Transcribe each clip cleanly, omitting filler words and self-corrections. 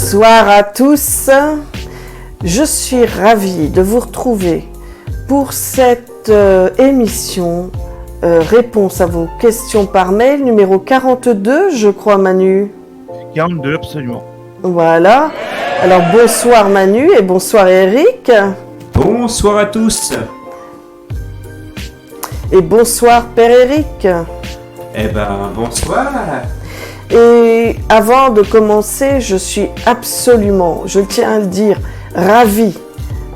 Bonsoir à tous, je suis ravie de vous retrouver pour cette émission réponse à vos questions par mail numéro 42, je crois Manu. 42, absolument. Voilà, alors bonsoir Manu et bonsoir Eric. Bonsoir à tous. Et bonsoir Père Eric. Eh ben, bonsoir. Et avant de commencer, je suis absolument, je tiens à le dire, ravie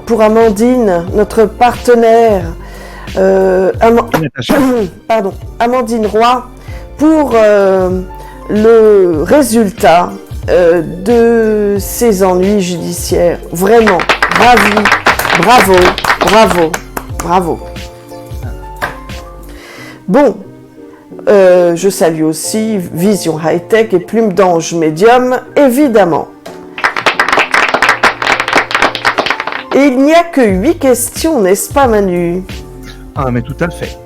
pour Amandine, notre partenaire, Amandine Roy, pour le résultat de ses ennuis judiciaires. Vraiment, ravie, bravo, bravo, bravo. Bon. Je salue aussi Vision High Tech et Plume d'Ange Médium, évidemment. Et il n'y a que 8 questions, n'est-ce pas Manu? Ah, mais tout à fait.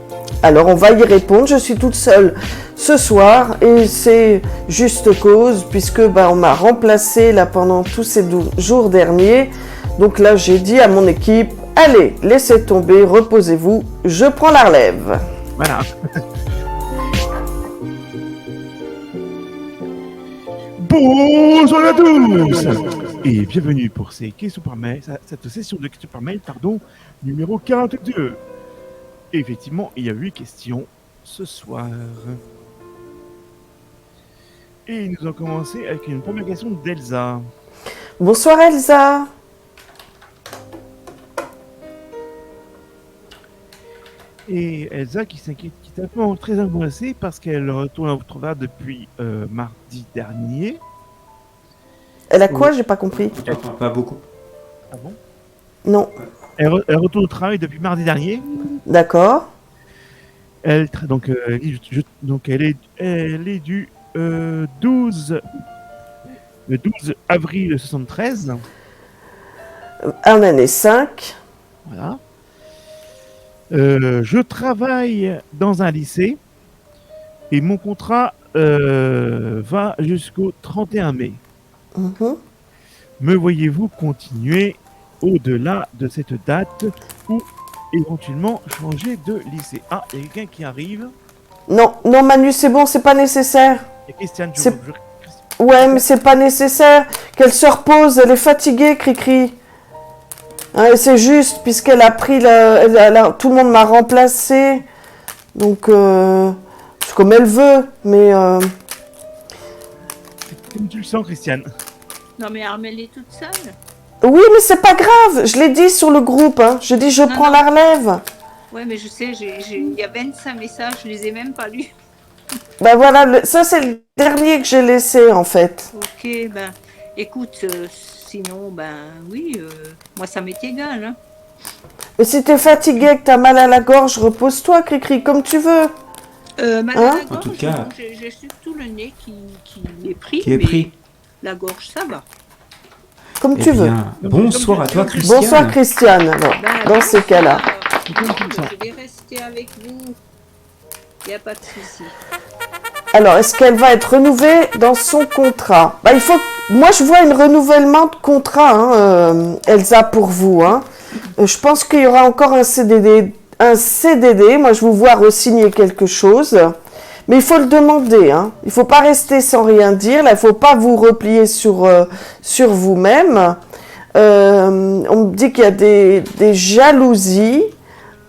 Alors on va y répondre, je suis toute seule ce soir et c'est juste cause puisque on m'a remplacé là pendant tous ces jours derniers. Donc là j'ai dit à mon équipe, allez, laissez tomber, reposez-vous, je prends la relève. Voilà. Bonjour à tous et bienvenue pour ces questions par mail, cette session de questions par mail, numéro 42. Et effectivement, il y a 8 questions ce soir. Et nous allons commencer avec une première question d'Elsa. Bonsoir Elsa. Et Elsa qui s'inquiète, qui est un peu très angoissée parce qu'elle retourne à votre travail depuis mardi dernier. Elle a quoi? J'ai pas compris. Pas beaucoup. Ah bon? Non. Elle retourne au travail depuis mardi dernier. D'accord. Elle est du 12 avril 73. Un année 5. Voilà. Je travaille dans un lycée et mon contrat va jusqu'au 31 mai. Me voyez-vous continuer au-delà de cette date ou éventuellement changer de lycée? Ah, il y a quelqu'un qui arrive. Non, Manu, c'est bon, c'est pas nécessaire. Et Christiane, Ouais, mais c'est pas nécessaire. Qu'elle se repose, elle est fatiguée, Cricri. Hein, c'est juste, puisqu'elle a pris tout le monde m'a remplacé. Donc, c'est comme elle veut, mais... Comme tu le sens, Christiane. Non, mais Armelle est toute seule. Oui, mais c'est pas grave. Je l'ai dit sur le groupe. Hein. Je dis, je prends la relève. Ouais, mais je sais, il y a 25 messages, je les ai même pas lus. Voilà, ça c'est le dernier que j'ai laissé, en fait. Ok, écoute, sinon, oui, moi ça m'est égal. Hein. Mais si t'es fatigué, que t'as mal à la gorge, repose-toi, Cricri, comme tu veux. Mal à la gorge, en tout cas, j'ai surtout le nez qui est pris. Qui est pris. La gorge, ça va. Comme tu veux. Bonsoir à toi, Christiane. Bonsoir, Christiane. Alors, dans ces cas-là. Je vais rester avec vous. Il n'y a pas de souci. Alors, est-ce qu'elle va être renouvelée dans son contrat? Moi, je vois un renouvellement de contrat, Elsa, pour vous. Je pense qu'il y aura encore un CDD. Moi, je vous vois re-signer quelque chose. Mais il faut le demander. Il ne faut pas rester sans rien dire. Là, il ne faut pas vous replier sur vous-même. On me dit qu'il y a des jalousies.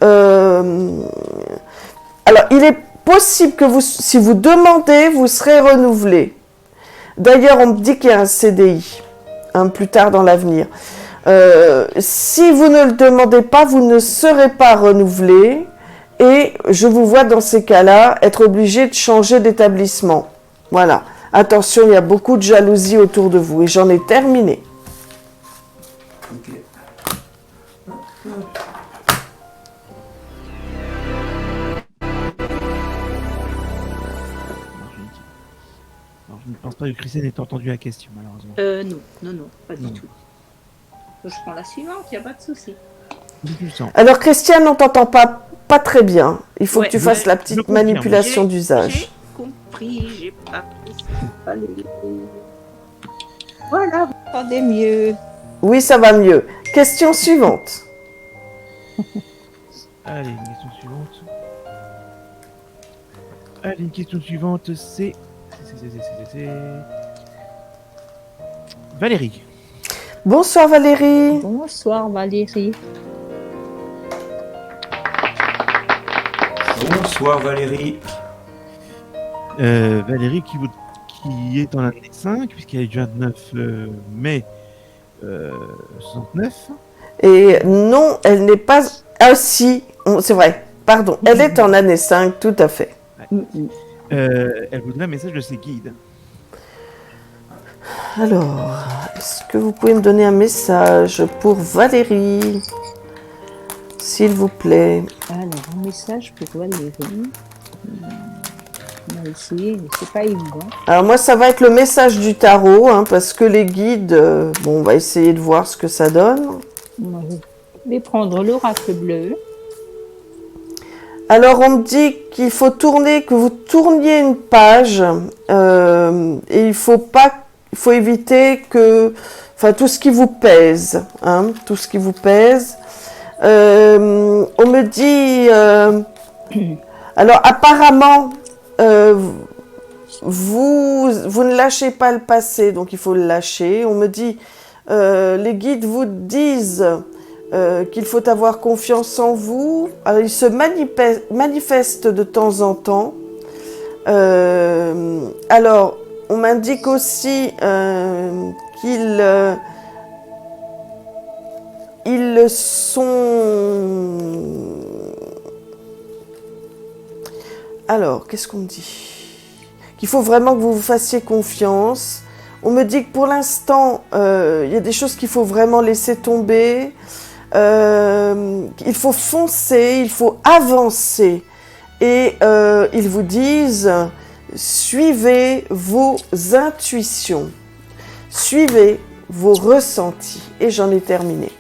Alors, il est possible que si vous demandez, vous serez renouvelé. D'ailleurs, on me dit qu'il y a un CDI, plus tard dans l'avenir. Si vous ne le demandez pas, vous ne serez pas renouvelé. Et je vous vois dans ces cas-là être obligé de changer d'établissement. Voilà. Attention, il y a beaucoup de jalousie autour de vous. Et j'en ai terminé. Okay. Alors, je ne pense pas que Christiane ait entendu la question, malheureusement. Non, pas du tout. Je prends la suivante, il n'y a pas de souci. Alors, Christiane, on t'entend pas très bien. Il faut que tu fasses la petite manipulation d'usage. J'ai compris, j'ai pas compris. Voilà, vous entendez mieux. Oui, ça va mieux. Question suivante. Allez, une question suivante. Allez, une question suivante, c'est... Valérie. Bonsoir Valérie. Bonsoir Valérie. Bonsoir Valérie. Valérie qui est en année 5, puisqu'elle est du 29 mai 69. Et non, elle n'est pas... Ah si, c'est vrai, pardon. Elle est en année 5, tout à fait. Elle voudrait un message de ses guides. Alors, est-ce que vous pouvez me donner un message pour Valérie, s'il vous plaît? Alors, un message pour Valérie. On va essayer, mais c'est pas évident. Alors moi, ça va être le message du tarot, hein, parce que les guides, bon, on va essayer de voir ce que ça donne. Moi, je vais prendre l'oracle bleu. Alors, on me dit qu'il faut que vous tourniez une page, et il faut éviter tout ce qui vous pèse, hein, tout ce qui vous pèse. On me dit, alors apparemment, vous ne lâchez pas le passé, donc il faut le lâcher. On me dit, les guides vous disent qu'il faut avoir confiance en vous. Alors, ils se manifestent de temps en temps. Alors, on m'indique aussi qu'ils sont... Alors, qu'est-ce qu'on me dit? Qu'il faut vraiment que vous vous fassiez confiance. On me dit que pour l'instant, il y a des choses qu'il faut vraiment laisser tomber. Il faut foncer, il faut avancer. Et ils vous disent, suivez vos intuitions, suivez vos ressentis. Et j'en ai terminé.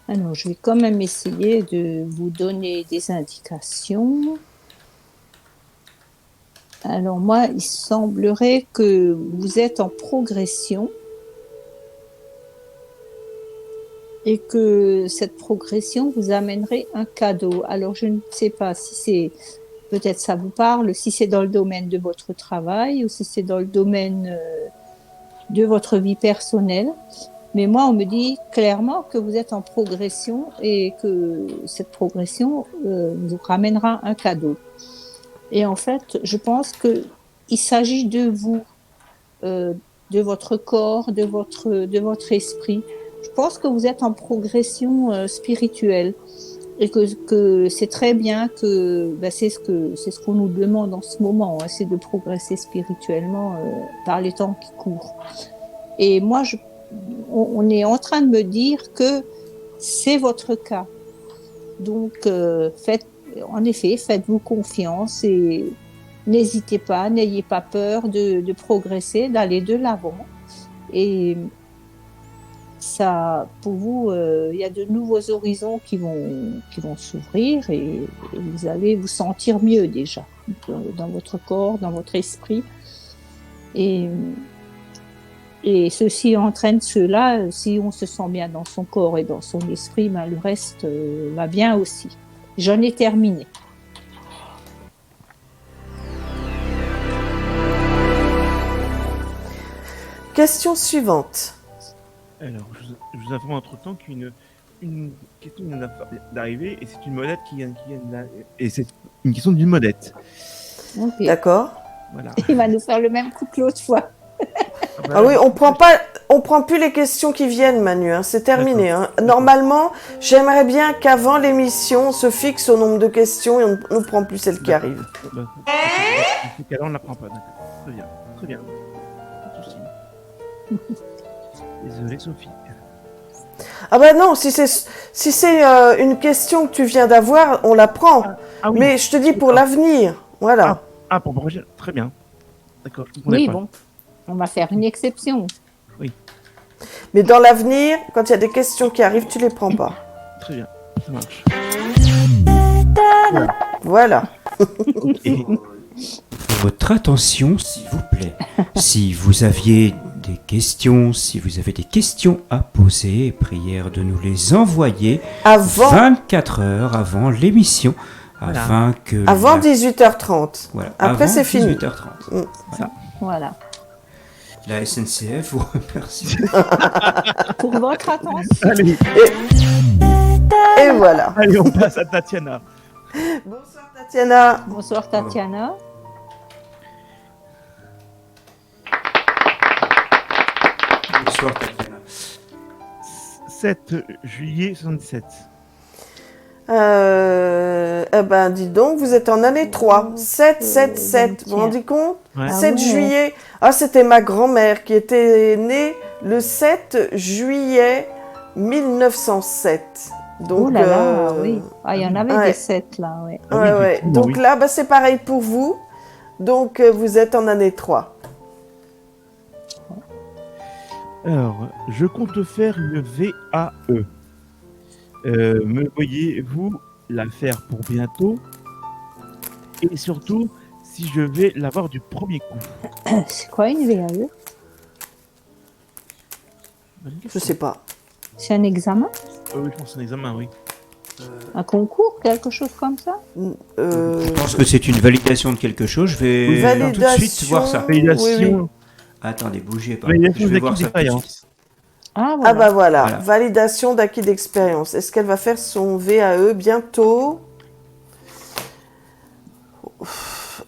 Alors, je vais quand même essayer de vous donner des indications. Alors, moi, il semblerait que vous êtes en progression et que cette progression vous amènerait un cadeau. Alors, je ne sais pas si c'est, peut-être ça vous parle, si c'est dans le domaine de votre travail ou si c'est dans le domaine de votre vie personnelle. Mais moi, on me dit clairement que vous êtes en progression et que cette progression vous ramènera un cadeau. Et en fait, je pense qu'il s'agit de vous, de votre corps, de votre esprit. Je pense que vous êtes en progression spirituelle et que c'est très bien que c'est ce qu'on nous demande en ce moment, hein, c'est de progresser spirituellement par les temps qui courent. Et moi, on est en train de me dire que c'est votre cas. Donc, faites-vous confiance et n'hésitez pas, n'ayez pas peur de progresser, d'aller de l'avant. Et ça, pour vous, il y a de nouveaux horizons qui vont s'ouvrir et vous allez vous sentir mieux déjà dans votre corps, dans votre esprit. Et ceci entraîne cela, si on se sent bien dans son corps et dans son esprit, ben le reste va bien aussi. J'en ai terminé. Question suivante. Alors, je vous informe entre-temps qu'une question vient d'arriver et c'est une modette qui vient et c'est une question d'une modette. Okay. D'accord. Voilà. Il va nous faire le même coup que l'autre fois. Ah oui, on prend plus les questions qui viennent, Manu, hein, c'est terminé. Hein. Normalement, j'aimerais bien qu'avant l'émission, on se fixe au nombre de questions et on ne prend plus celles qui arrivent. Dans ce cas-là, on ne la prend pas, d'accord. Très bien, très bien. Pas de souci. Désolé, Sophie. Ah bah non, si c'est une question que tu viens d'avoir, on la prend. Ah oui. Mais je te dis pour l'avenir, voilà. Pour prochaine, très bien. D'accord. Oui, bon. On va faire une exception. Oui. Mais dans l'avenir, quand il y a des questions qui arrivent, tu les prends pas. Très bien, ça marche. Voilà. Et Votre attention, s'il vous plaît. Si vous aviez des questions, si vous avez des questions à poser, prière de nous les envoyer Avant, 24 heures avant l'émission, Voilà. afin que avant 18h30. voilà, Après, avant c'est fini. 18h30. Voilà. La SNCF vous remercie. Pour votre attention. allez, Et voilà. allez, on passe à Tatiana. Bonsoir Tatiana. Bonsoir Tatiana. Bonsoir Tatiana. 7 juillet 77. Eh ben, dis donc, vous êtes en année 3. 7, 7, 7. Vous vous rendez compte Ouais. 7 ouais. juillet. Ah, c'était ma grand-mère qui était née le 7 juillet 1907. Donc, Oh là là, oui. Ah, il y en avait ouais. des 7 là, oui. Ah oui, ouais, ouais. effectivement, Donc oui. là, bah, c'est pareil pour vous. Donc, vous êtes en année 3. Alors, je compte faire une VAE. Me voyez-vous la faire pour bientôt? Et surtout, si je vais l'avoir du premier coup. C'est quoi une VAE? Je sais pas. C'est un examen? Oui, je pense que c'est un examen, oui. Un concours? Quelque chose comme ça? Euh, Je pense que c'est une validation de quelque chose. Je vais tout de suite voir ça. Validation, Oui, Attendez, bougez pas. validation Je vais d'acquis voir ça tout de d'expérience. suite. Ah, Ah voilà. bah voilà, Voilà. validation d'acquis d'expérience. Est-ce qu'elle va faire son VAE bientôt?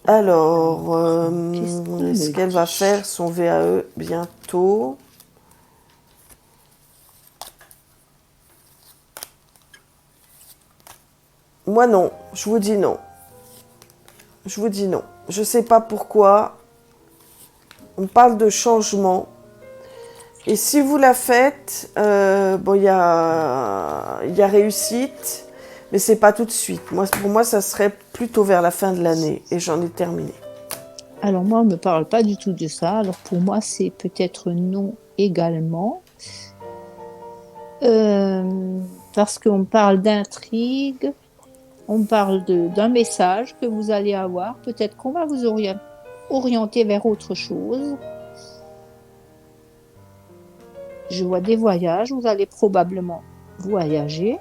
Alors, Qu'est-ce qu'il est-ce me qu'elle va dit faire son VAE bientôt? Moi non, je vous dis non. Je vous dis non. Je sais pas pourquoi. On parle de changement. Et si vous la faites, bon, il y a réussite, mais c'est pas tout de suite. Pour moi, ça serait plutôt vers la fin de l'année, et j'en ai terminé. Alors moi, on ne me parle pas du tout de ça. Alors pour moi, c'est peut-être non également. Parce qu'on parle d'intrigue, on parle d'un message que vous allez avoir. Peut-être qu'on va vous orienter vers autre chose. Je vois des voyages, vous allez probablement voyager.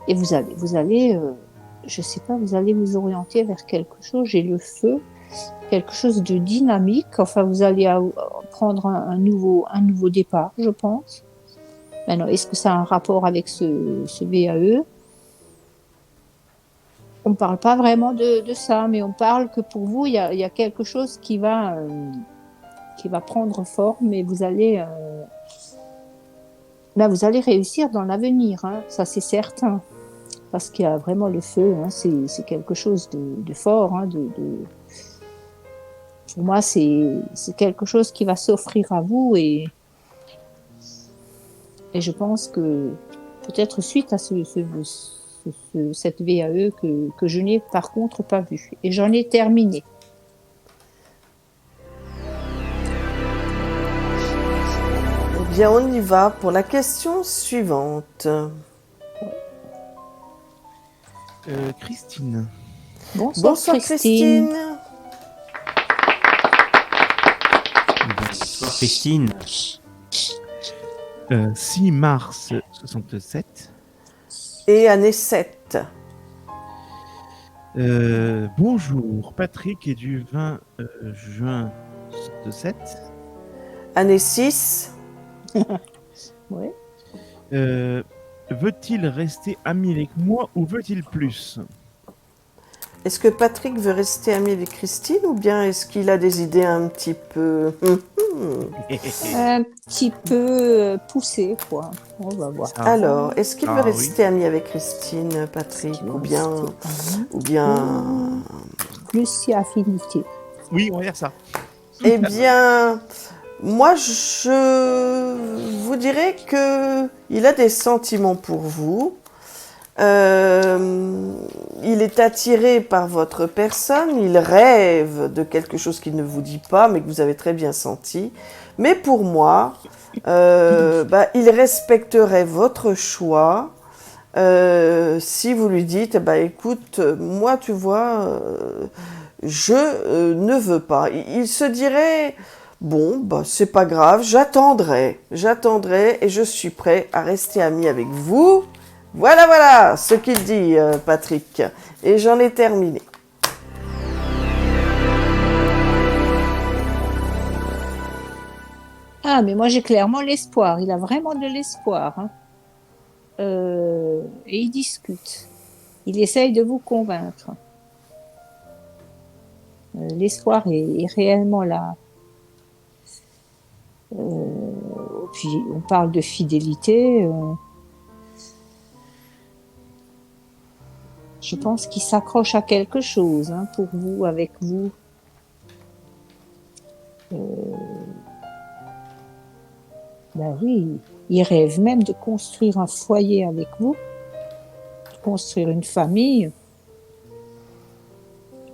Et vous allez, je sais pas, vous allez vous orienter vers quelque chose. J'ai le feu, quelque chose de dynamique. Enfin, vous allez prendre un nouveau départ, je pense. Maintenant, est-ce que ça a un rapport avec ce VAE? On ne parle pas vraiment de ça, mais on parle que pour vous, il y a quelque chose qui va prendre forme et vous allez réussir dans l'avenir, hein, ça c'est certain. Parce qu'il y a vraiment le feu, hein, c'est quelque chose de fort. Hein, pour moi, c'est quelque chose qui va s'offrir à vous et je pense que peut-être suite à cette VAE que je n'ai par contre pas vue. Et j'en ai terminé. Eh bien, on y va pour la question suivante. Christine. Bonsoir Christine. Bonsoir Christine. 6 mars 67. Et année 7. Bonjour, Patrick est du 20 juin 67. Année 6. Ouais. Veut-il rester ami avec moi ou veut-il plus? Est-ce que Patrick veut rester ami avec Christine ou bien est-ce qu'il a des idées un petit peu... Un petit peu poussé, quoi. On va voir. Alors, est-ce qu'il veut Ah, oui. rester ami avec Christine, Patrick, ou bien... Plus si affinité. Oui, on va dire ça. Eh bien, moi, je vous dirais que il a des sentiments pour vous. Il est attiré par votre personne, il rêve de quelque chose qu'il ne vous dit pas, mais que vous avez très bien senti. Mais pour moi, il respecterait votre choix si vous lui dites, écoute, moi tu vois, je ne veux pas. Il se dirait, bon, c'est pas grave, j'attendrai et je suis prêt à rester ami avec vous. Voilà ce qu'il dit, Patrick. Et j'en ai terminé. Ah, mais moi j'ai clairement l'espoir. Il a vraiment de l'espoir, hein. Et il discute. Il essaye de vous convaincre. L'espoir est réellement là. Puis on parle de fidélité. Je pense qu'il s'accroche à quelque chose, hein, pour vous, avec vous. Oui, il rêve même de construire un foyer avec vous, de construire une famille.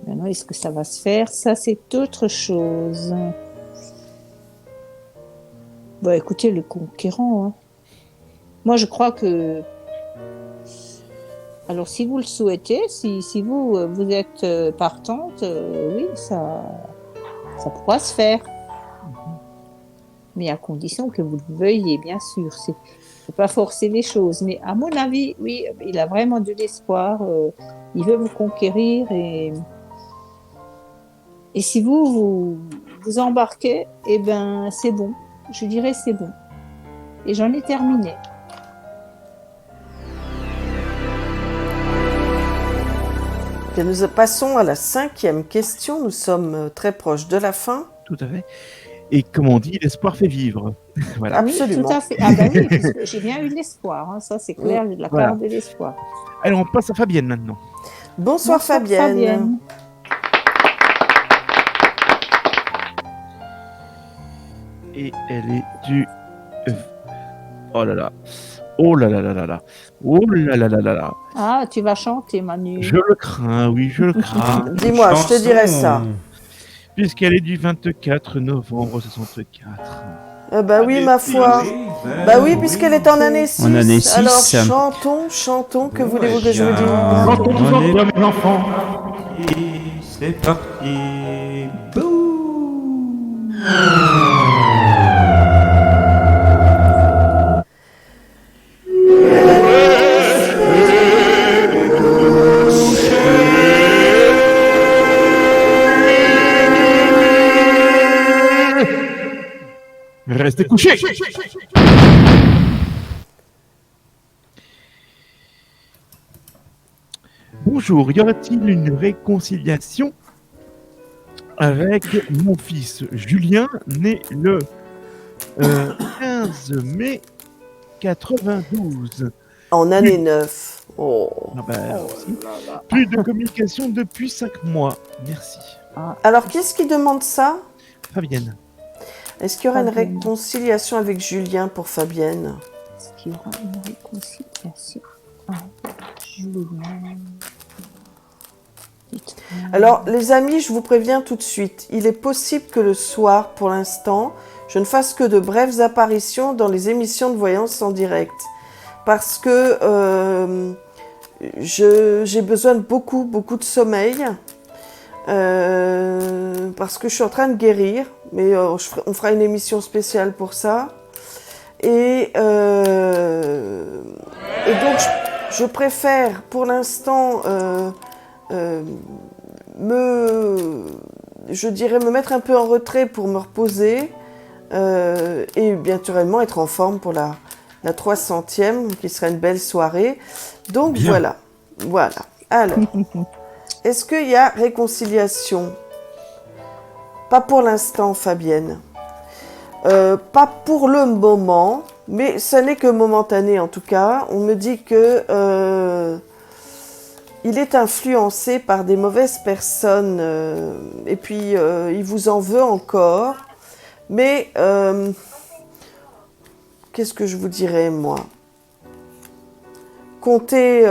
Maintenant, est-ce que ça va se faire? Ça, c'est autre chose. Écoutez, le conquérant, hein. Moi, je crois que... Alors, si vous le souhaitez, si vous êtes partante, oui, ça pourra se faire. Mais à condition que vous le veuillez, bien sûr. Il ne faut pas forcer les choses. Mais à mon avis, oui, il a vraiment de l'espoir. Il veut vous conquérir. Et si vous embarquez, c'est bon. Je dirais c'est bon. Et j'en ai terminé. Et nous passons à la 5e question. Nous sommes très proches de la fin. Tout à fait. Et comme on dit, l'espoir fait vivre. Voilà. Absolument. Oui, tout à fait. Ah oui, parce que j'ai bien eu de l'espoir. Hein. Ça, c'est clair, j'ai de la part de l'espoir. Alors, on passe à Fabienne maintenant. Bonsoir Fabienne. Et elle est du... Oh là là. Oh là là là là là. Oh là là là là là. Ah, tu vas chanter, Manu. Je le crains, oui, je le crains. Dis-moi, je te dirai ça. Puisqu'elle est du 24 novembre 64. Oui, ma foi. Oui, puisqu'elle est en année 6. En année 6. Alors, chantons. Que voulez-vous que je vous dise? Chantons, mes enfants. Et c'est parti. Boum. Restez couchés. Bonjour, y aura-t-il une réconciliation avec mon fils Julien, né le 15 mai 92? En année 9. Oh. Plus de communication depuis 5 mois. Merci. Alors, qui est-ce qui demande ça? Fabienne. Est-ce qu'il y aura une Fabienne. réconciliation avec Julien pour Fabienne? Est-ce qu'il y aura une réconciliation avec Julien? Alors, les amis, je vous préviens tout de suite. Il est possible que le soir, pour l'instant, je ne fasse que de brèves apparitions dans les émissions de voyance en direct. Parce que j'ai besoin de beaucoup de sommeil. Parce que je suis en train de guérir. Mais on fera une émission spéciale pour ça. Et donc, je préfère, pour l'instant... me mettre un peu en retrait pour me reposer et bien naturellement être en forme pour la 300e qui sera une belle soirée. Donc Bien. voilà. Alors, est-ce qu'il y a réconciliation? Pas pour l'instant, Fabienne. Pas pour le moment, mais ça n'est que momentané en tout cas. On me dit que il est influencé par des mauvaises personnes et puis il vous en veut encore. Mais qu'est-ce que je vous dirais, moi? comptez,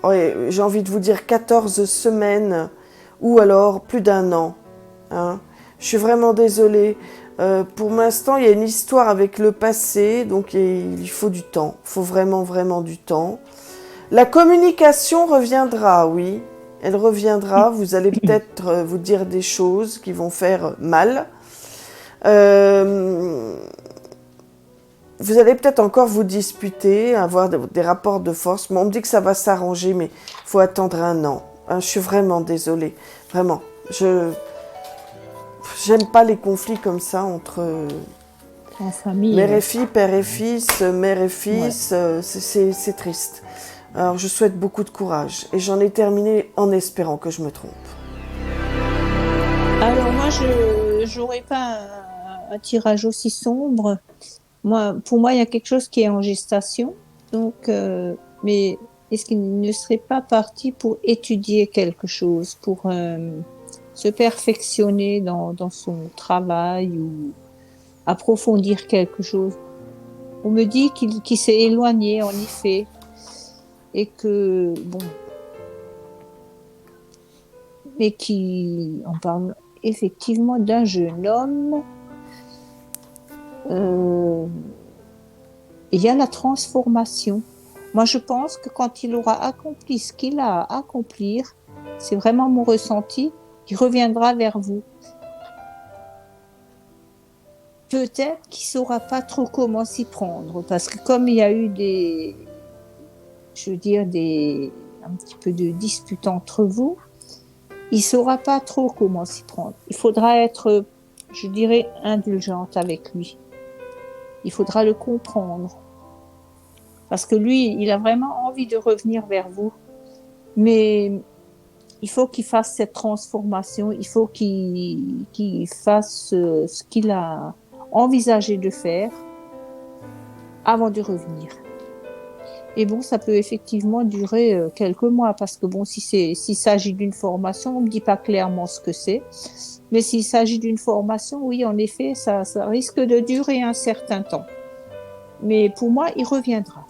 ouais, j'ai envie de vous dire 14 semaines ou alors plus d'un an. Hein. Je suis vraiment désolée. Pour l'instant, il y a une histoire avec le passé, donc il faut du temps. Il faut vraiment, vraiment du temps. La communication reviendra, oui. Elle reviendra. Vous allez peut-être vous dire des choses qui vont faire mal. Vous allez peut-être encore vous disputer, avoir des rapports de force. Mais on me dit que ça va s'arranger, mais il faut attendre un an. Hein, je suis vraiment désolée. Vraiment. J'aime pas les conflits comme ça entre En famille. mère et fille, père et fils, mère et fils. C'est triste. Alors je souhaite beaucoup de courage. Et j'en ai terminé en espérant que je me trompe. Alors moi, je n'aurais pas un tirage aussi sombre. Pour moi, il y a quelque chose qui est en gestation. Donc, mais est-ce qu'il ne serait pas parti pour étudier quelque chose, pour se perfectionner dans son travail ou approfondir quelque chose? On me dit qu'il s'est éloigné, en effet, et que, bon, mais on parle effectivement d'un jeune homme. Il y a la transformation. Moi, je pense que quand il aura accompli ce qu'il a à accomplir, c'est vraiment mon ressenti, il reviendra vers vous. Peut-être qu'il ne saura pas trop comment s'y prendre, parce que comme il y a eu un petit peu de disputes entre vous, il ne saura pas trop comment s'y prendre. Il faudra être, je dirais, indulgente avec lui. Il faudra le comprendre. Parce que lui, il a vraiment envie de revenir vers vous. Mais il faut qu'il fasse cette transformation. Il faut qu'il fasse ce qu'il a envisagé de faire avant de revenir. Et bon, ça peut effectivement durer quelques mois. Parce que bon, s'il s'agit d'une formation, on ne me dit pas clairement ce que c'est. Mais s'il s'agit d'une formation, oui, en effet, ça risque de durer un certain temps. Mais pour moi, il reviendra.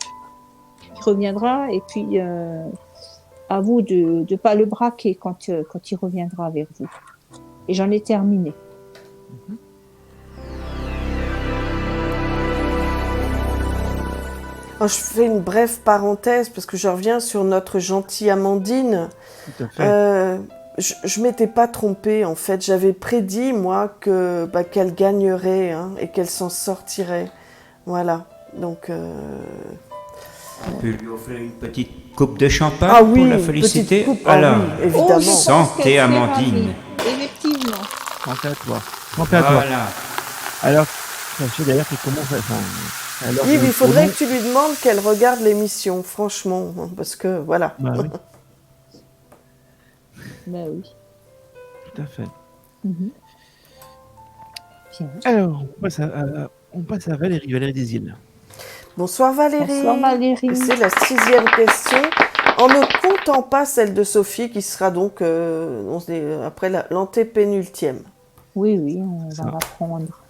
Il reviendra et puis à vous de ne pas le braquer quand il reviendra vers vous. Et j'en ai terminé. Alors, je fais une brève parenthèse parce que je reviens sur notre gentille Amandine. Tout à fait. Je m'étais pas trompée en fait. J'avais prédit moi qu'elle gagnerait et qu'elle s'en sortirait. Voilà. Donc. On peut lui offrir une petite coupe de champagne Ah oui, pour la une féliciter. petite coupe. Alors, Ah oui, évidemment. je pense Santé, qu'elle sera Amandine. ravie. Effectivement. Quant à toi. Quant à toi. Voilà. Alors, sachez d'ailleurs que comment ça... Enfin, alors, Yves, il faudrait au nom- que tu lui demandes qu'elle regarde l'émission, franchement, parce que voilà. Bah oui, Ben oui. tout à fait. Mhm. Bien. Alors, on passe à Valérie, Valérie des Îles. Bonsoir Valérie. Bonsoir Valérie. Et c'est la 6e question, en ne comptant pas celle de Sophie, qui sera donc après l'antépénultième. Oui, on Ça. va reprendre.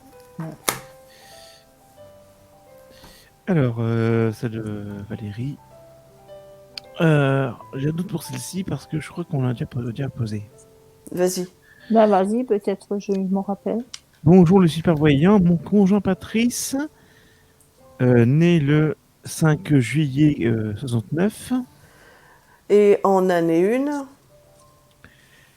Alors, celle de Valérie. J'ai un doute pour celle-ci parce que je crois qu'on l'a déjà posée. Vas-y. Ben vas-y, peut-être je m'en rappelle. Bonjour le super voyant, mon conjoint Patrice, né le 5 juillet 69. Et en année 1,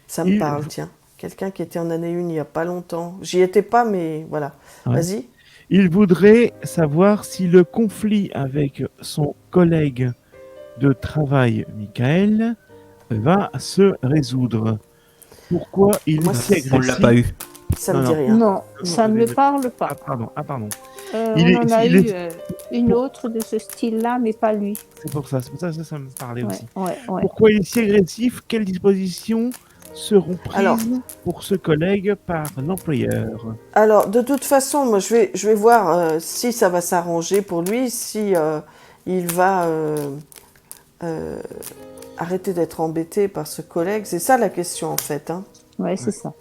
ça me Il- parle, tiens. Quelqu'un qui était en année 1 il n'y a pas longtemps. J'y étais pas, mais voilà. Ouais. Vas-y. Il voudrait savoir si le conflit avec son collègue de travail, Michael, va se résoudre. Pourquoi il Moi, est si On agressif? l'a pas eu. Ça me Non, dit non. rien. Non, ça ne me parle pas. Ah pardon. On Il est- en a il eu est- une autre de ce style-là, mais pas lui. C'est pour ça ça me parlait Ouais, aussi. ouais. Pourquoi il est si agressif? Quelles dispositions seront prises Alors. pour ce collègue par l'employeur? Alors, de toute façon, moi, je vais voir si ça va s'arranger pour lui, si il va arrêter d'être embêté par ce collègue. C'est ça la question, en fait. Hein. Ouais, c'est ça.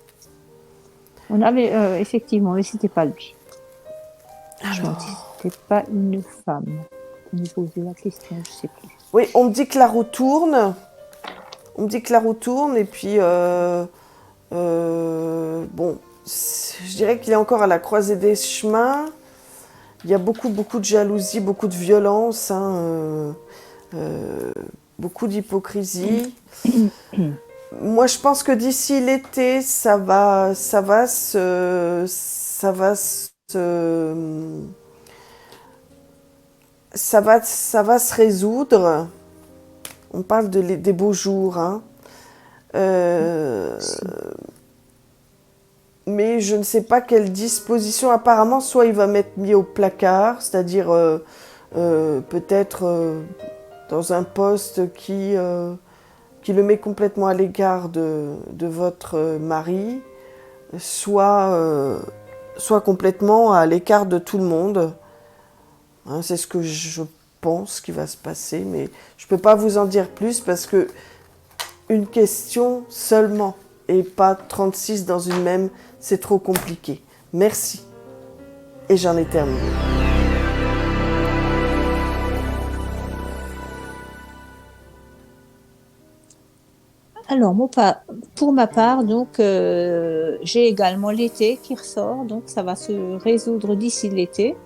On avait effectivement, mais c'était pas lui. Je me dis, c'était pas une femme. On nous posait la question, je sais plus. Oui, on me dit que la roue tourne. On me dit que la roue tourne et puis bon, je dirais qu'il est encore à la croisée des chemins. Il y a beaucoup de jalousie, beaucoup de violence, hein, beaucoup d'hypocrisie. Moi, je pense que d'ici l'été, ça va se résoudre. On parle des beaux jours, hein. Mais je ne sais pas quelle disposition. Apparemment, soit il va m'être mis au placard, c'est-à-dire peut-être dans un poste qui le met complètement à l'égard de votre mari, soit complètement à l'écart de tout le monde. Hein, c'est ce que je pense qui va se passer, mais je ne peux pas vous en dire plus parce que une question seulement et pas 36 dans une même, c'est trop compliqué. Merci. Et j'en ai terminé. Alors, pour ma part, donc, j'ai également l'été qui ressort, donc ça va se résoudre d'ici l'été.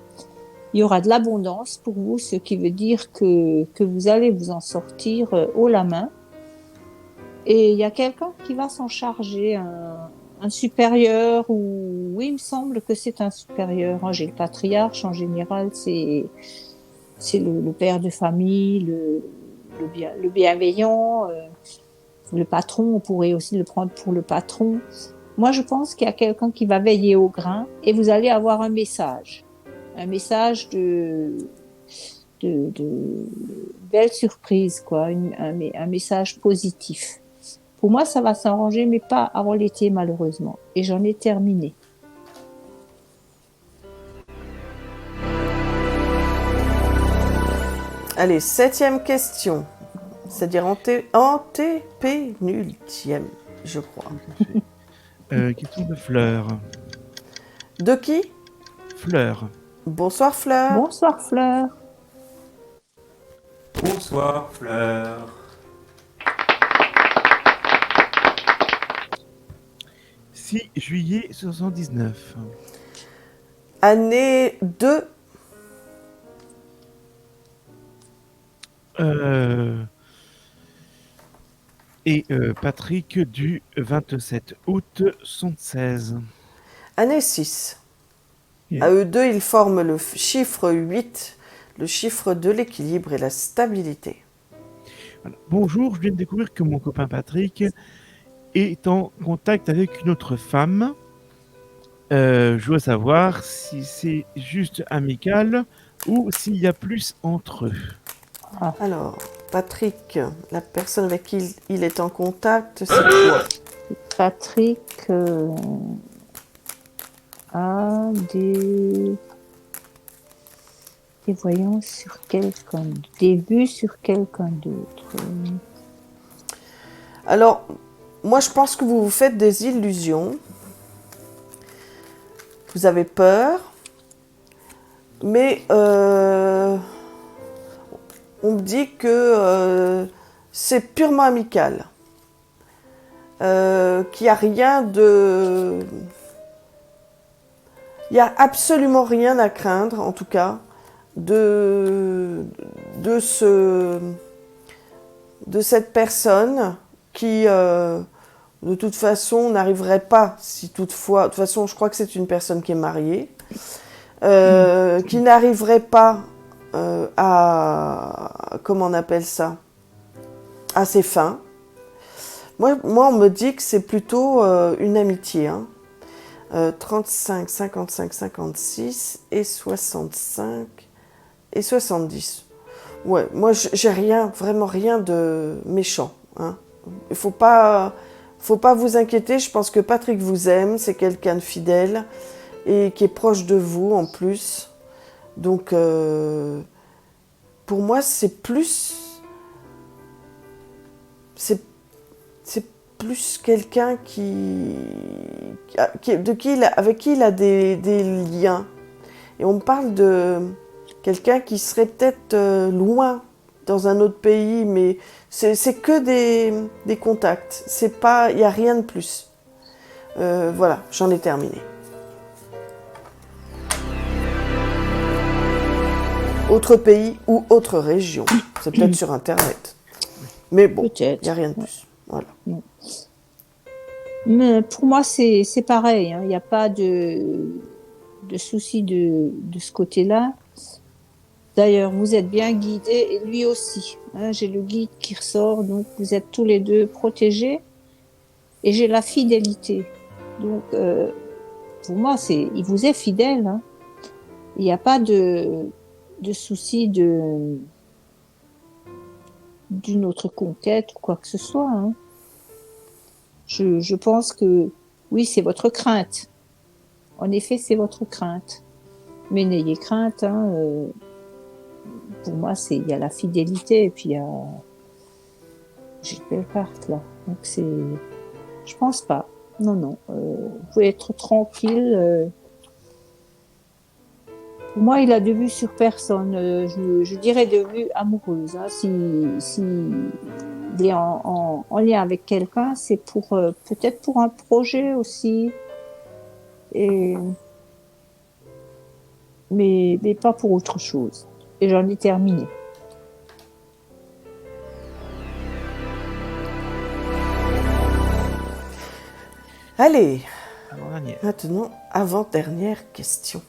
Il y aura de l'abondance pour vous, ce qui veut dire que vous allez vous en sortir haut la main. Et il y a quelqu'un qui va s'en charger, un supérieur, ou oui, il me semble que c'est un supérieur. Hein. J'ai le patriarche, en général, c'est le père de famille, le bienveillant, le patron, on pourrait aussi le prendre pour le patron. Moi, je pense qu'il y a quelqu'un qui va veiller au grain et vous allez avoir un message de belle surprise, quoi, un message positif. Pour moi, ça va s'arranger, mais pas avant l'été, malheureusement. Et j'en ai terminé. Allez, 7e question. C'est-à-dire antépénultième, je crois. Question de Fleur. De qui? Fleur. Bonsoir Fleur. Bonsoir Fleur. Bonsoir, Fleur. 6 juillet 79. Année 2. Patrick du 27 août 76. Année 6. Yeah. À eux deux, ils forment le chiffre 8, le chiffre de l'équilibre et la stabilité. Voilà. Bonjour, je viens de découvrir que mon copain Patrick est en contact avec une autre femme. Je dois savoir si c'est juste amical ou s'il y a plus entre eux. Alors, Patrick, la personne avec qui il est en contact, c'est quoi? Patrick a des voyants sur quelqu'un, des vues sur quelqu'un d'autre. Alors, moi je pense que vous vous faites des illusions. Vous avez peur. Mais on me dit que c'est purement amical. Qu'il n'y a rien de... Il n'y a absolument rien à craindre, en tout cas, de cette personne qui, de toute façon, n'arriverait pas, si toutefois... De toute façon, je crois que c'est une personne qui est mariée, qui n'arriverait pas à... Comment on appelle ça? À ses fins. Moi, on me dit que c'est plutôt une amitié, hein. 35, 55, 56 et 65 et 70. Ouais, moi j'ai rien, vraiment rien de méchant, hein. Il faut pas vous inquiéter, je pense que Patrick vous aime, c'est quelqu'un de fidèle et qui est proche de vous en plus. Donc pour moi c'est plus quelqu'un avec qui il a des liens. Et on me parle de quelqu'un qui serait peut-être loin dans un autre pays, mais c'est que des contacts. C'est pas, il n'y a rien de plus. Voilà, j'en ai terminé. Autre pays ou autre région. C'est peut-être sur Internet. Mais bon, il Peut-être. n'y a rien de plus. Voilà. Mais pour moi, c'est pareil. Il n'y a pas de souci de ce côté-là. D'ailleurs, vous êtes bien guidés et lui aussi. J'ai le guide qui ressort, donc vous êtes tous les deux protégés. Et j'ai la fidélité. Donc, pour moi, il vous est fidèle. Il n'y a pas de souci d'une autre conquête ou quoi que ce soit. Je pense que oui, c'est votre crainte. En effet, c'est votre crainte. Mais n'ayez crainte. Pour moi, il y a la fidélité et puis il y a... J'ai une belle carte là. Donc je pense pas. Non. Vous pouvez être tranquille. Pour moi, il a de vue sur personne. Je dirais de vue amoureuse. Si il est en lien avec quelqu'un, c'est pour peut-être pour un projet aussi. Mais pas pour autre chose. Et j'en ai terminé. Allez, Avant-dernière. maintenant, avant-dernière question.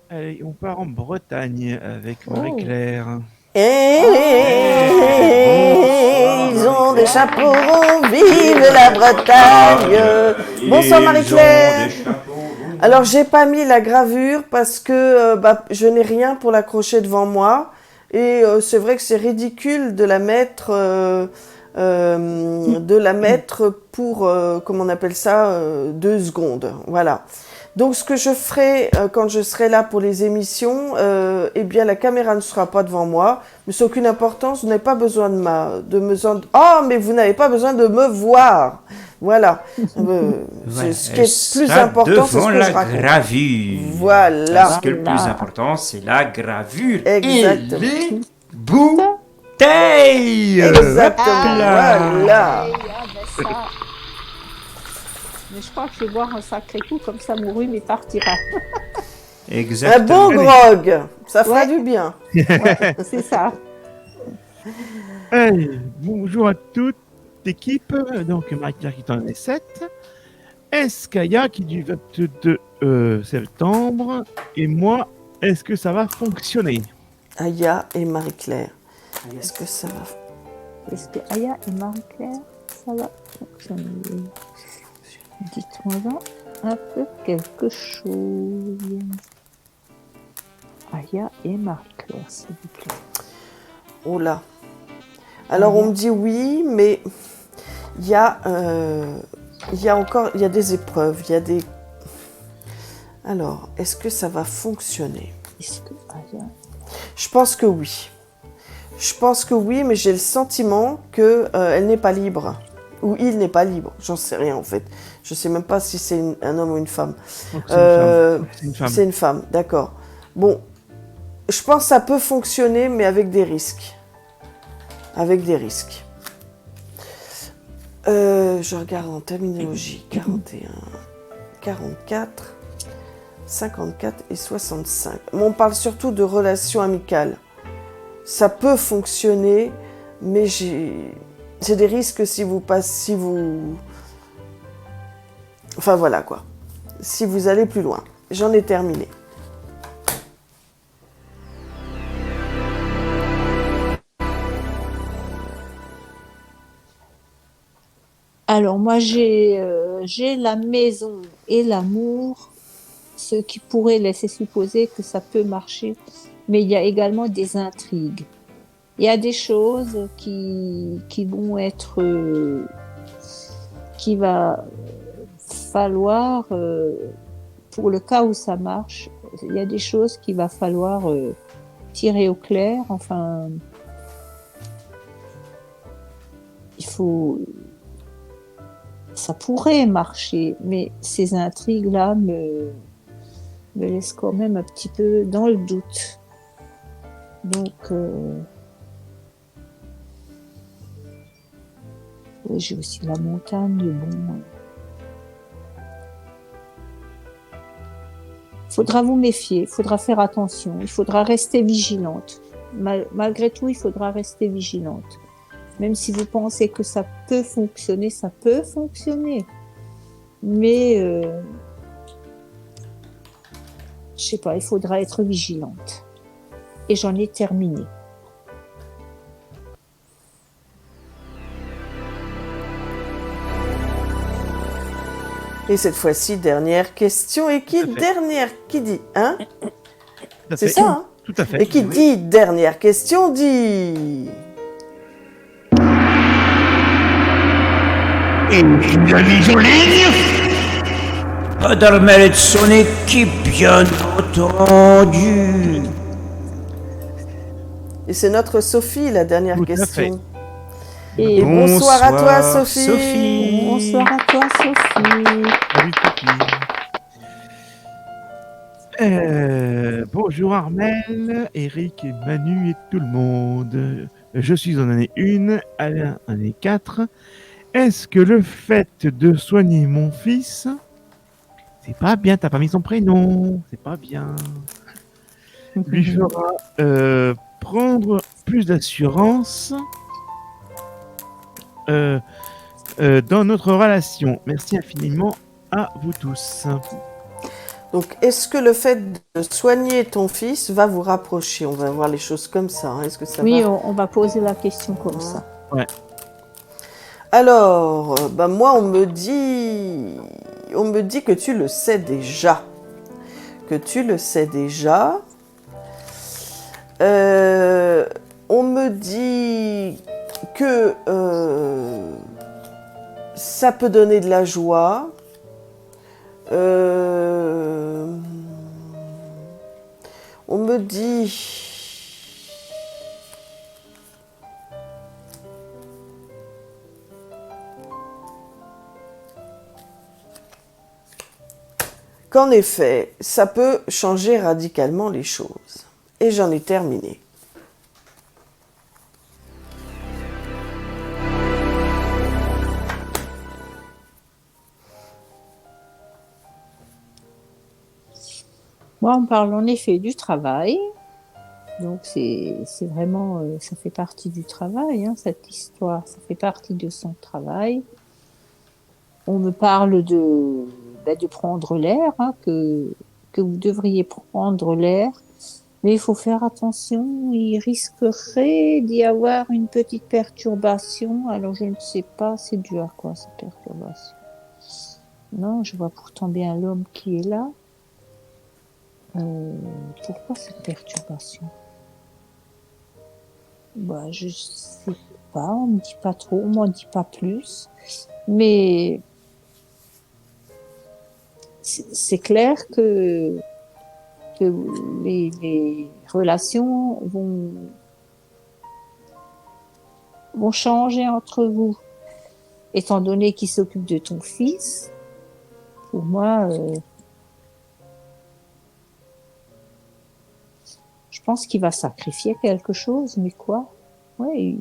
Allez, on part en Bretagne avec Marie-Claire. Et ils ont des chapeaux, vive la Bretagne. Bonsoir Marie-Claire. Alors j'ai pas mis la gravure parce que je n'ai rien pour l'accrocher devant moi et c'est vrai que c'est ridicule de la mettre pour comment on appelle ça 2 secondes. Voilà. Donc ce que je ferai quand je serai là pour les émissions, eh bien la caméra ne sera pas devant moi, mais c'est aucune importance, vous n'avez pas besoin oh mais vous n'avez pas besoin de me voir. Voilà. Ce qui est plus important, c'est ce que je raconte. Gravure. Voilà. Parce que le plus important, c'est la gravure. Exactement. Et les bouteilles. Exactement. Voilà. Mais je crois que je vais boire un sacré coup, comme ça mon rhume partira. Un Exactement. bon grog, ça fera Ouais. du bien. Ouais, c'est ça. Allez, bonjour à toute l'équipe. Donc, Marie-Claire qui en est 7. Eskaya qui du 22 septembre. Et moi, est-ce que ça va fonctionner? Aya et Marie-Claire. Est-ce que ça va? Est-ce que Aya et Marie-Claire, ça va fonctionner? Dites-moi un peu quelque chose. Aya et Marie-Claire, s'il vous plaît. Oh là. Alors on me dit oui, mais il y a des épreuves, il y a des... Alors, est-ce que ça va fonctionner? Est-ce que Aya... Je pense que oui. Je pense que oui, mais j'ai le sentiment que elle n'est pas libre. Ou il n'est pas libre. J'en sais rien en fait. Je sais même pas si c'est un homme ou une femme. Donc, c'est une femme. C'est une femme, d'accord. Bon, je pense que ça peut fonctionner, mais avec des risques. Avec des risques. Je regarde en terminologie. 41, 44, 54 et 65. Mais on parle surtout de relations amicales. Ça peut fonctionner, mais j'ai des risques si vous passez, enfin voilà quoi. Si vous allez plus loin. J'en ai terminé. Alors moi j'ai la maison et l'amour, ce qui pourrait laisser supposer que ça peut marcher, mais il y a également des intrigues. Il y a des choses qui vont être, qui va falloir, pour le cas où ça marche, il y a des choses qu'il va falloir tirer au clair. Enfin, il faut, ça pourrait marcher, mais ces intrigues-là me laissent quand même un petit peu dans le doute. Donc J'ai aussi la montagne, bon. Il faudra vous méfier, il faudra faire attention, il faudra rester vigilante. Malgré tout, il faudra rester vigilante. Même si vous pensez que ça peut fonctionner, ça peut fonctionner. Mais, je sais pas, il faudra être vigilante. Et j'en ai terminé. Et cette fois-ci, dernière question. Et qui Tout à fait. dernière qui dit, hein? Tout à C'est fait. ça, hein? Tout à fait. Et qui Oui. dit dernière question dit. Adalmel et son équipe, bien entendu. Et c'est notre Sophie, la dernière Tout à question. Et bonsoir à toi, Sophie. bonsoir à toi, Sophie. Salut, Sophie. Bonjour Armel, Eric et Manu et tout le monde. Je suis en année 1, Alain en année 4. Est-ce que le fait de soigner mon fils, c'est pas bien, t'as pas mis son prénom, c'est pas bien, lui fera prendre plus d'assurance dans notre relation? Merci infiniment à vous tous. Donc, est-ce que le fait de soigner ton fils va vous rapprocher? On va voir les choses comme ça. Hein. Est-ce que ça Oui, va? on va poser la question comme ça. Alors, moi, on me dit que tu le sais déjà. Que tu le sais déjà. On me dit que ça peut donner de la joie. On me dit qu'en effet, ça peut changer radicalement les choses. Et j'en ai terminé. Moi, on parle en effet du travail. Donc, c'est vraiment, ça fait partie du travail, hein, cette histoire. Ça fait partie de son travail. On me parle de prendre l'air, hein, que vous devriez prendre l'air. Mais il faut faire attention, il risquerait d'y avoir une petite perturbation. Alors, je ne sais pas, c'est dû à quoi, cette perturbation? Non, je vois pourtant bien l'homme qui est là. Pourquoi cette perturbation? Je sais pas, on me dit pas trop, on m'en dit pas plus. Mais c'est clair que les relations vont changer entre vous. Étant donné qu'il s'occupe de ton fils, pour moi, je pense qu'il va sacrifier quelque chose, mais quoi? Ouais,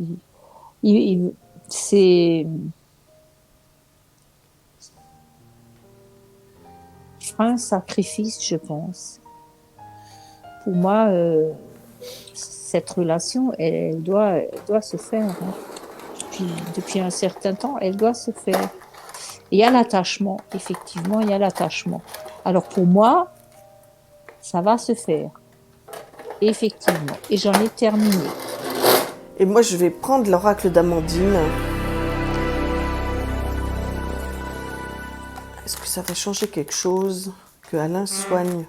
c'est... Il fera un sacrifice, je pense. Pour moi, cette relation, elle doit se faire. Hein. Depuis un certain temps, elle doit se faire. Il y a l'attachement, effectivement, il y a l'attachement. Alors pour moi, ça va se faire. Effectivement. Et j'en ai terminé. Et moi, je vais prendre l'oracle d'Amandine. Est-ce que ça va changer quelque chose que Alain soigne?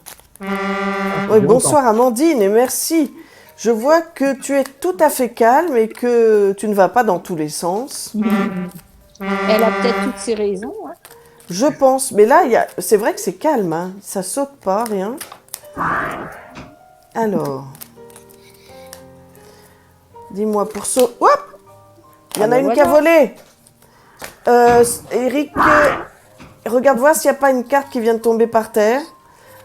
Oui, bonsoir Amandine et merci. Je vois que tu es tout à fait calme et que tu ne vas pas dans tous les sens. Elle a peut-être toutes ses raisons. Hein. Je pense. Mais là, c'est vrai que c'est calme. Hein. Ça saute pas, rien. Alors, dis-moi pour ça. Hop! Il y en a une qui a volé. Eric, regarde voir s'il n'y a pas une carte qui vient de tomber par terre.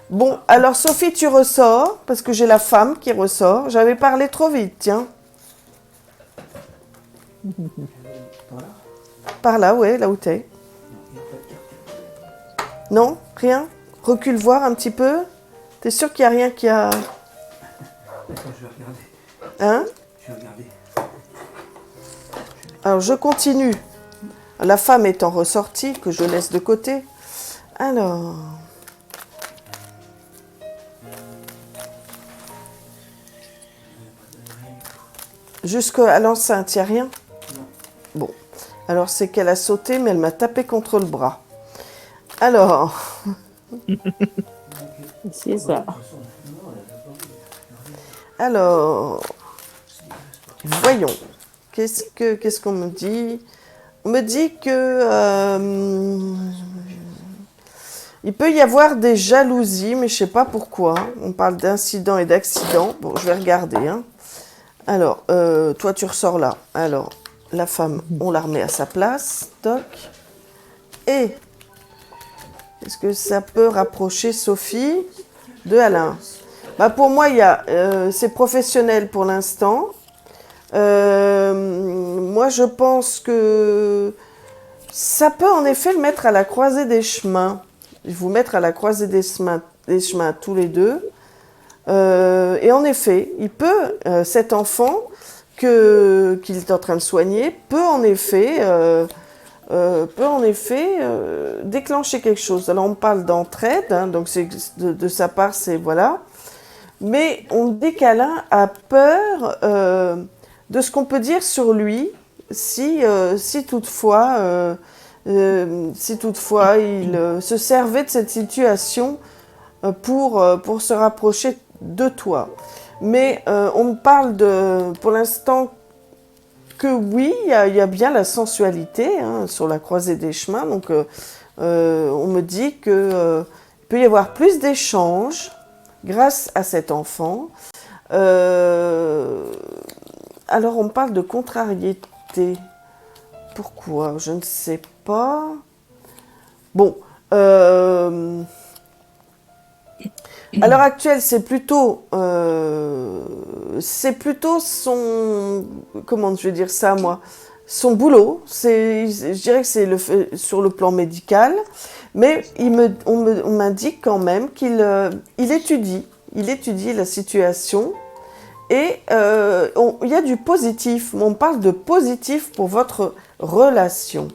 Bon, alors Sophie, tu ressors, parce que j'ai la femme qui ressort. J'avais parlé trop vite, tiens. Par là, ouais, là où t'es. Non, rien. Recule voir un petit peu. T'es sûr qu'il n'y a rien qui a... Attends, je vais regarder. Hein? Je vais regarder. Alors, je continue. La femme étant ressortie, que je laisse de côté. Alors... Jusqu'à l'enceinte, il n'y a rien? Bon. Alors, c'est qu'elle a sauté, mais elle m'a tapé contre le bras. Alors... C'est ça. Alors... Voyons. Qu'est-ce qu'on me dit? On me dit que... il peut y avoir des jalousies, mais je ne sais pas pourquoi. On parle d'incidents et d'accidents. Bon, je vais regarder, hein. Alors, toi, tu ressors là. Alors, la femme, on la remet à sa place. Toc. Et est-ce que ça peut rapprocher Sophie de Alain? Bah, pour moi, c'est professionnel pour l'instant. Moi, je pense que ça peut en effet le mettre à la croisée des chemins. Vous mettre à la croisée des chemins tous les deux. Et en effet, il peut, cet enfant qu'il est en train de soigner, peut en effet déclencher quelque chose. Alors on parle d'entraide, hein, donc de sa part, c'est voilà. Mais on dit qu'Alain a peur de ce qu'on peut dire sur lui si toutefois il se servait de cette situation pour se rapprocher de toi. Mais on me parle pour l'instant que oui, il y a bien la sensualité hein, sur la croisée des chemins. Donc on me dit qu'il peut y avoir plus d'échanges grâce à cet enfant. Alors on me parle de contrariété. Pourquoi? Je ne sais pas. Bon. À l'heure actuelle, c'est plutôt son, comment je vais dire ça moi, son boulot. Je dirais que c'est sur le plan médical, mais on m'indique quand même qu'il étudie la situation et il y a du positif. On parle de positif pour votre relation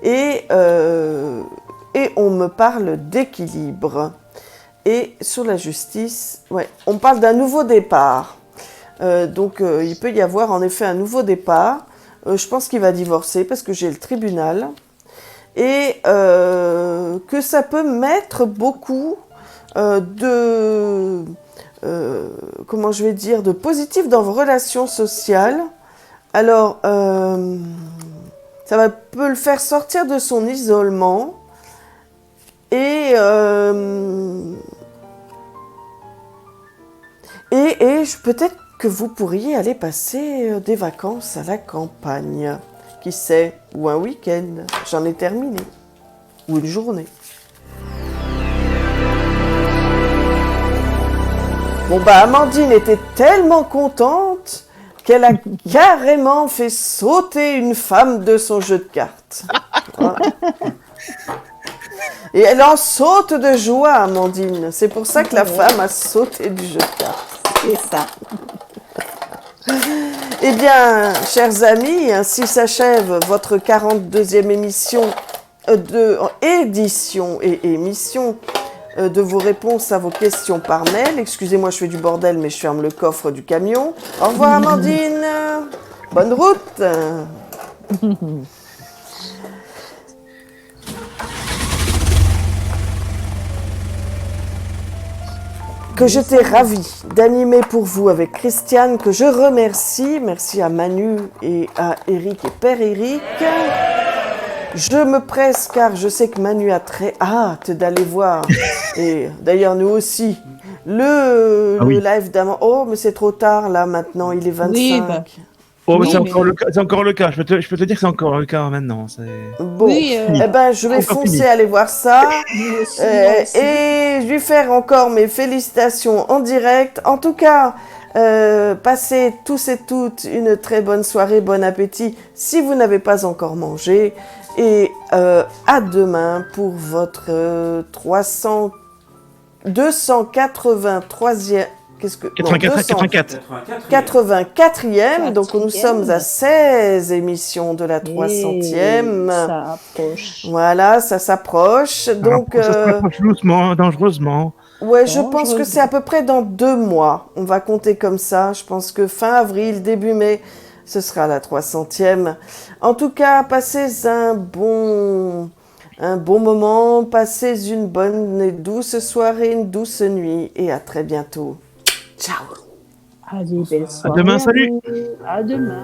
et on me parle d'équilibre. Et sur la justice, ouais, on parle d'un nouveau départ. Donc, il peut y avoir en effet un nouveau départ. Je pense qu'il va divorcer parce que j'ai le tribunal. Et que ça peut mettre beaucoup de positif dans vos relations sociales. Alors, ça peut le faire sortir de son isolement. Et peut-être que vous pourriez aller passer des vacances à la campagne. Qui sait, ou un week-end, j'en ai terminé. Ou une journée. Bon bah Amandine était tellement contente qu'elle a carrément fait sauter une femme de son jeu de cartes. Voilà. Et elle en saute de joie, Amandine. C'est pour ça que la femme a sauté du jeu de cartes. C'est ça. Eh bien, chers amis, ainsi s'achève votre 42e émission édition de vos réponses à vos questions par mail. Excusez-moi, je fais du bordel, mais je ferme le coffre du camion. Au revoir, Amandine. Bonne route. Que j'étais ravie d'animer pour vous avec Christiane, que je remercie. Merci à Manu et à Eric et Père Eric. Je me presse car je sais que Manu a très hâte d'aller voir. Et d'ailleurs, nous aussi. Le live d'Amand. Oh, mais c'est trop tard là maintenant, il est 25. Oui, bah. Oh, mais Oui, c'est mais- encore le cas. Je peux te dire que c'est encore le cas maintenant. Bon, Oui, eh ben, je vais Encore foncer fini. aller voir ça. Moi aussi, moi aussi. Et je lui faire encore mes félicitations en direct. En tout cas, passez tous et toutes une très bonne soirée, bon appétit si vous n'avez pas encore mangé. Et à demain pour votre 283e... Qu'est-ce que... 84e, donc nous sommes à 16 émissions de la 300e. Ça approche. Voilà, ça s'approche. Donc, ça se rapproche doucement, dangereusement. ouais, je pense que c'est à peu près dans 2 mois. On va compter comme ça. Je pense que fin avril, début mai, ce sera la 300e. En tout cas, passez un bon moment, passez une bonne et douce soirée, une douce nuit et à très bientôt. Ciao. Allez, belle soirée. À demain, salut. À demain.